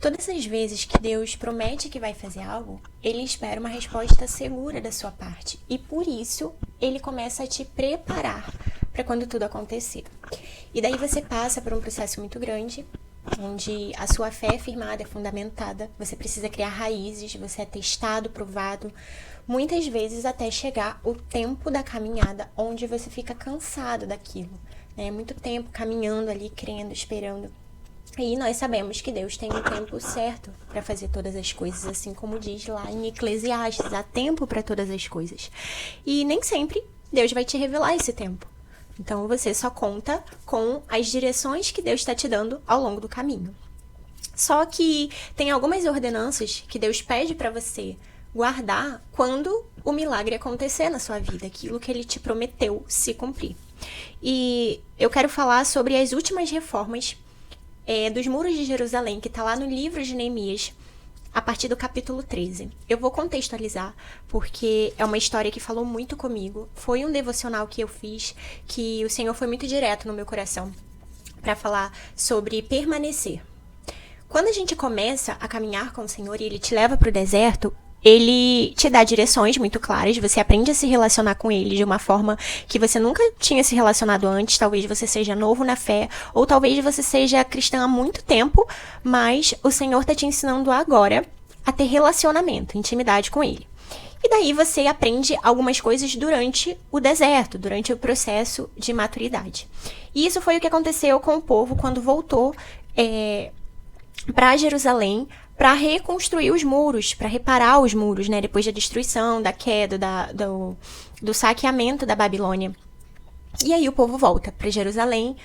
Todas as vezes que Deus promete que vai fazer algo, Ele espera uma resposta segura da sua parte. E por isso, Ele começa a te preparar para quando tudo acontecer. E daí você passa por um processo muito grande, onde a sua fé é firmada, é fundamentada. Você precisa criar raízes, você é testado, provado. Muitas vezes até chegar o tempo da caminhada, onde você fica cansado daquilo. Né? Muito tempo caminhando ali, crendo, esperando. E nós sabemos que Deus tem um tempo certo para fazer todas as coisas, assim como diz lá em Eclesiastes, há tempo para todas as coisas. E nem sempre Deus vai te revelar esse tempo. Então você só conta com as direções que Deus está te dando ao longo do caminho. Só que tem algumas ordenanças que Deus pede para você guardar quando o milagre acontecer na sua vida, aquilo que Ele te prometeu se cumprir. E eu quero falar sobre as últimas reformas dos muros de Jerusalém, que está lá no livro de Neemias, a partir do capítulo 13. Eu vou contextualizar, porque é uma história que falou muito comigo. Foi um devocional que eu fiz, que o Senhor foi muito direto no meu coração, para falar sobre permanecer. Quando a gente começa a caminhar com o Senhor e Ele te leva para o deserto, Ele te dá direções muito claras, você aprende a se relacionar com Ele de uma forma que você nunca tinha se relacionado antes. Talvez você seja novo na fé, ou talvez você seja cristã há muito tempo, mas o Senhor está te ensinando agora a ter relacionamento, intimidade com Ele. E daí você aprende algumas coisas durante o deserto, durante o processo de maturidade. E isso foi o que aconteceu com o povo quando voltou para Jerusalém, para reconstruir os muros, para reparar os muros, né? Depois da destruição, da queda, do saqueamento da Babilônia. E aí o povo volta para Jerusalém,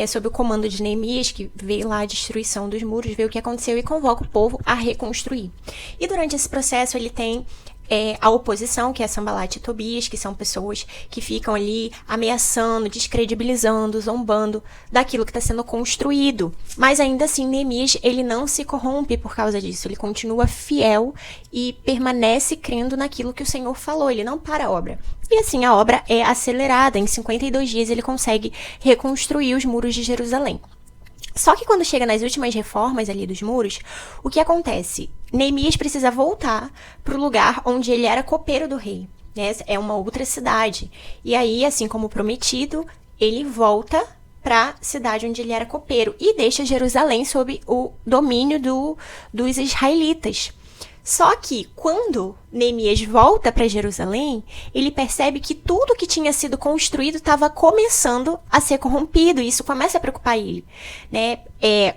sob o comando de Neemias, que veio lá a destruição dos muros, vê o que aconteceu e convoca o povo a reconstruir. E durante esse processo ele tem a oposição, que é Sanbalat e Tobias, que são pessoas que ficam ali ameaçando, descredibilizando, zombando daquilo que está sendo construído. Mas ainda assim, Neemias, ele não se corrompe por causa disso. Ele continua fiel e permanece crendo naquilo que o Senhor falou. Ele não para a obra. E assim, a obra é acelerada. Em 52 dias, ele consegue reconstruir os muros de Jerusalém. Só que quando chega nas últimas reformas ali dos muros, o que acontece? Neemias precisa voltar para o lugar onde ele era copeiro do rei, né? É uma outra cidade. E aí, assim como prometido, ele volta para a cidade onde ele era copeiro e deixa Jerusalém sob o domínio dos israelitas. Só que quando Neemias volta para Jerusalém, ele percebe que tudo que tinha sido construído estava começando a ser corrompido, e isso começa a preocupar ele, né?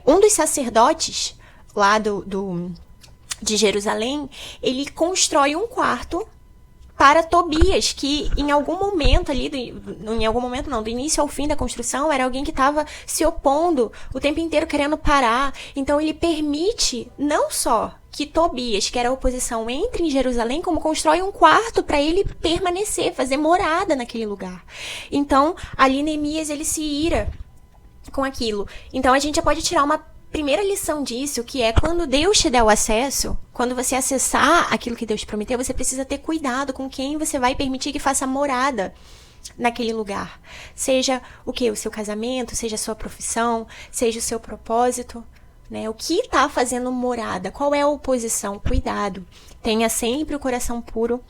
Um dos sacerdotes lá de Jerusalém, ele constrói um quarto para Tobias, que em algum momento ali, do início ao fim da construção, era alguém que estava se opondo o tempo inteiro, querendo parar. Então ele permite não só que Tobias, que era a oposição, entre em Jerusalém, como constrói um quarto para ele permanecer, fazer morada naquele lugar. Então, ali Neemias, ele se ira com aquilo. Então, a gente já pode tirar uma primeira lição disso, que é quando Deus te der o acesso, quando você acessar aquilo que Deus prometeu, você precisa ter cuidado com quem você vai permitir que faça morada naquele lugar. Seja o seu casamento, seja a sua profissão, seja o seu propósito, né? O que está fazendo morada? Qual é a oposição? Cuidado. Tenha sempre o coração puro.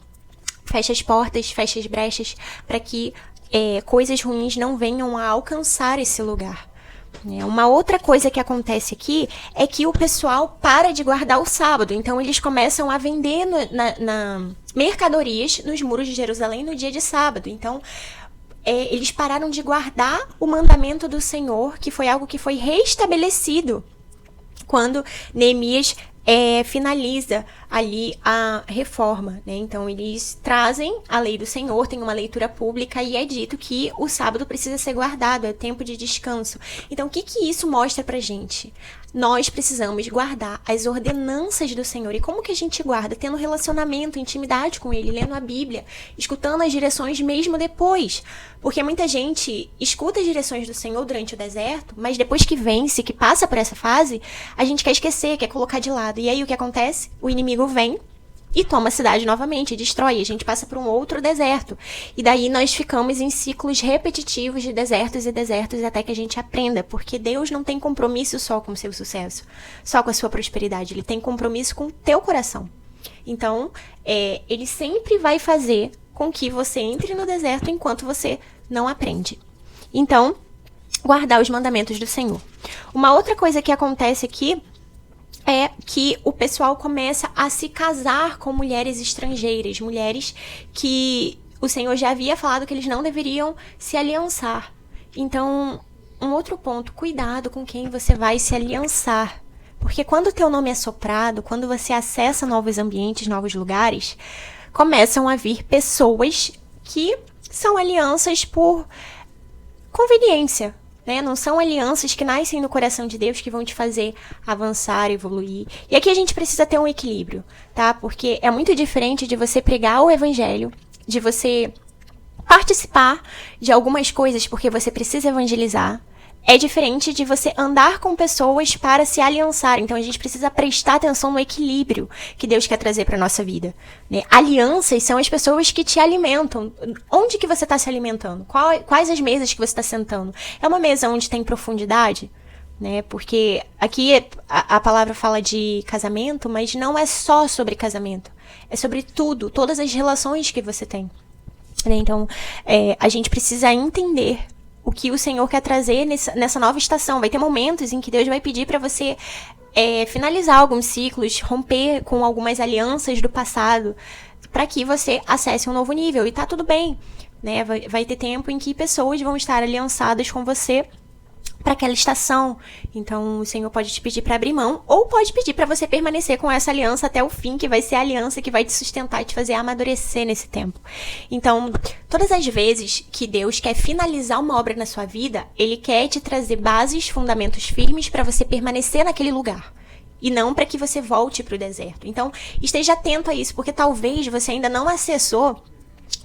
Feche as portas, feche as brechas, para que coisas ruins não venham a alcançar esse lugar. Uma outra coisa que acontece aqui é que o pessoal para de guardar o sábado. Então, eles começam a vender mercadorias nos muros de Jerusalém no dia de sábado. Então, eles pararam de guardar o mandamento do Senhor, que foi algo que foi restabelecido quando Neemias finaliza ali a reforma, né? Então, eles trazem a lei do Senhor, tem uma leitura pública e é dito que o sábado precisa ser guardado, é tempo de descanso. Então, o que isso mostra pra gente? Nós precisamos guardar as ordenanças do Senhor. E como que a gente guarda? Tendo relacionamento, intimidade com Ele, lendo a Bíblia, escutando as direções mesmo depois. Porque muita gente escuta as direções do Senhor durante o deserto, mas depois que vence, que passa por essa fase, a gente quer esquecer, quer colocar de lado. E aí o que acontece? O inimigo vem e toma a cidade novamente, destrói. A gente passa por um outro deserto. E daí nós ficamos em ciclos repetitivos de desertos e desertos até que a gente aprenda. Porque Deus não tem compromisso só com o seu sucesso, só com a sua prosperidade. Ele tem compromisso com o teu coração. Então, ele sempre vai fazer com que você entre no deserto enquanto você não aprende. Então, guardar os mandamentos do Senhor. Uma outra coisa que acontece aqui é que o pessoal começa a se casar com mulheres estrangeiras, mulheres que o Senhor já havia falado que eles não deveriam se aliançar. Então, um outro ponto, cuidado com quem você vai se aliançar. Porque quando o teu nome é soprado, quando você acessa novos ambientes, novos lugares, começam a vir pessoas que são alianças por conveniência, né? Não são alianças que nascem no coração de Deus que vão te fazer avançar, evoluir. E aqui a gente precisa ter um equilíbrio, tá? Porque é muito diferente de você pregar o evangelho, de você participar de algumas coisas porque você precisa evangelizar. É diferente de você andar com pessoas para se aliançar. Então, a gente precisa prestar atenção no equilíbrio que Deus quer trazer para a nossa vida, né? Alianças são as pessoas que te alimentam. Onde que você está se alimentando? Quais as mesas que você está sentando? É uma mesa onde tem profundidade? Né? Porque aqui a palavra fala de casamento, mas não é só sobre casamento. É sobre tudo, todas as relações que você tem. Né? Então, a gente precisa entender o que o Senhor quer trazer nessa nova estação. Vai ter momentos em que Deus vai pedir para você finalizar alguns ciclos, romper com algumas alianças do passado, para que você acesse um novo nível. E tá tudo bem, né? Vai ter tempo em que pessoas vão estar aliançadas com você para aquela estação. Então, o Senhor pode te pedir para abrir mão, ou pode pedir para você permanecer com essa aliança até o fim, que vai ser a aliança que vai te sustentar e te fazer amadurecer nesse tempo. Então, todas as vezes que Deus quer finalizar uma obra na sua vida, Ele quer te trazer bases, fundamentos firmes para você permanecer naquele lugar. E não para que você volte para o deserto. Então, esteja atento a isso, porque talvez você ainda não acessou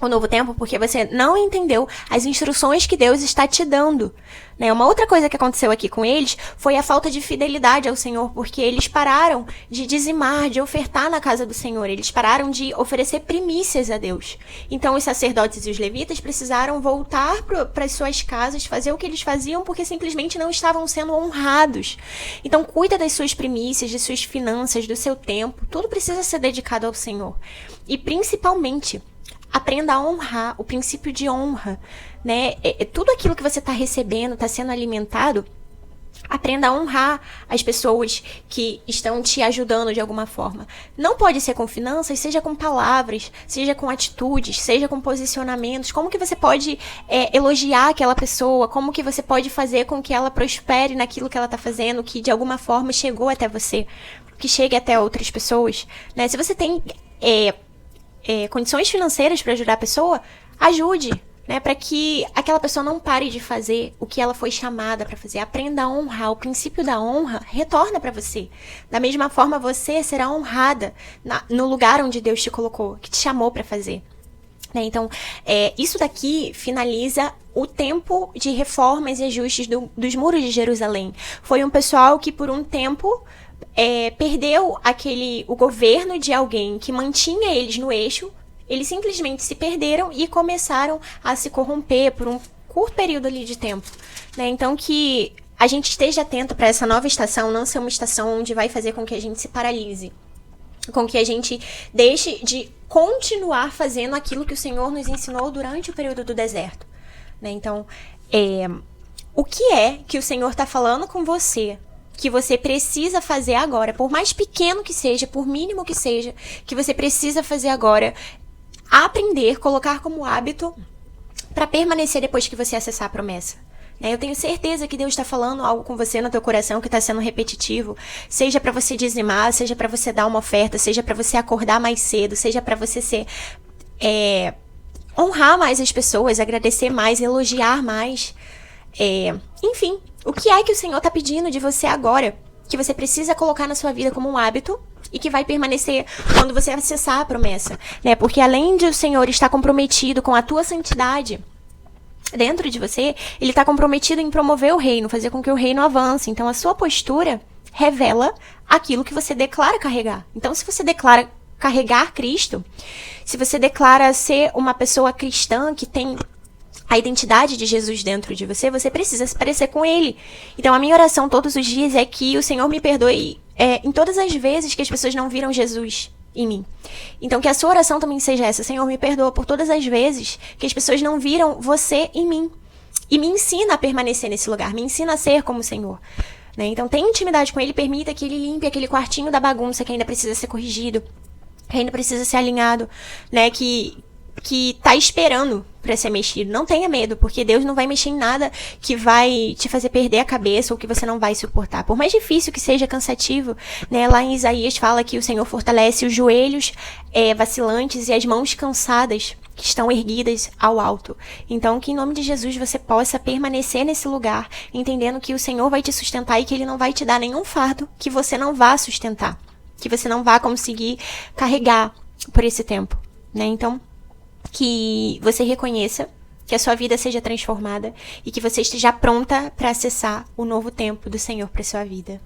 o novo tempo porque você não entendeu as instruções que Deus está te dando, né? Uma outra coisa que aconteceu aqui com eles foi a falta de fidelidade ao Senhor, porque eles pararam de dizimar, de ofertar na casa do Senhor, eles pararam de oferecer primícias a Deus. Então os sacerdotes e os levitas precisaram voltar para as suas casas, fazer o que eles faziam, porque simplesmente não estavam sendo honrados. Então cuida das suas primícias, de suas finanças, do seu tempo, tudo precisa ser dedicado ao Senhor. E principalmente, aprenda a honrar, o princípio de honra, né? Tudo aquilo que você está recebendo, está sendo alimentado, aprenda a honrar as pessoas que estão te ajudando de alguma forma. Não pode ser com finanças, seja com palavras, seja com atitudes, seja com posicionamentos. Como que você pode elogiar aquela pessoa? Como que você pode fazer com que ela prospere naquilo que ela está fazendo, que de alguma forma chegou até você, que chegue até outras pessoas, né? Se você tem condições financeiras para ajudar a pessoa, ajude, né, para que aquela pessoa não pare de fazer o que ela foi chamada para fazer. Aprenda a honrar. O princípio da honra retorna para você. Da mesma forma, você será honrada no lugar onde Deus te colocou, que te chamou para fazer. Né? Então, isso daqui finaliza o tempo de reformas e ajustes dos muros de Jerusalém. Foi um pessoal que por um tempo perdeu o governo de alguém que mantinha eles no eixo. Eles simplesmente se perderam e começaram a se corromper por um curto período ali de tempo, né? Então que a gente esteja atento para essa nova estação não ser uma estação onde vai fazer com que a gente se paralise, com que a gente deixe de continuar fazendo aquilo que o Senhor nos ensinou durante o período do deserto, né? Então, o que é que o Senhor está falando com você, que você precisa fazer agora, por mais pequeno que seja, por mínimo que seja, que você precisa fazer agora, aprender, colocar como hábito para permanecer depois que você acessar a promessa. Eu tenho certeza que Deus está falando algo com você no teu coração que está sendo repetitivo, seja para você dizimar, seja para você dar uma oferta, seja para você acordar mais cedo, seja para você honrar mais as pessoas, agradecer mais, elogiar mais. Enfim, o que é que o Senhor está pedindo de você agora, que você precisa colocar na sua vida como um hábito e que vai permanecer quando você acessar a promessa, né? Porque além de o Senhor estar comprometido com a tua santidade dentro de você, Ele está comprometido em promover o reino, fazer com que o reino avance. Então a sua postura revela aquilo que você declara carregar. Então se você declara carregar Cristo, se você declara ser uma pessoa cristã que tem a identidade de Jesus dentro de você, você precisa se parecer com ele. Então, a minha oração todos os dias é que o Senhor me perdoe em todas as vezes que as pessoas não viram Jesus em mim. Então, que a sua oração também seja essa: Senhor, me perdoa por todas as vezes que as pessoas não viram você em mim. E me ensina a permanecer nesse lugar, me ensina a ser como o Senhor. Né? Então, tenha intimidade com ele, permita que ele limpe aquele quartinho da bagunça que ainda precisa ser corrigido, que ainda precisa ser alinhado, né? Que tá esperando para ser mexido. Não tenha medo, porque Deus não vai mexer em nada que vai te fazer perder a cabeça ou que você não vai suportar. Por mais difícil que seja, cansativo, né? Lá em Isaías fala que o Senhor fortalece os joelhos vacilantes e as mãos cansadas que estão erguidas ao alto. Então, que em nome de Jesus você possa permanecer nesse lugar, entendendo que o Senhor vai te sustentar e que ele não vai te dar nenhum fardo que você não vá sustentar, que você não vá conseguir carregar por esse tempo, né? Então, que você reconheça, que a sua vida seja transformada e que você esteja pronta para acessar o novo tempo do Senhor para sua vida.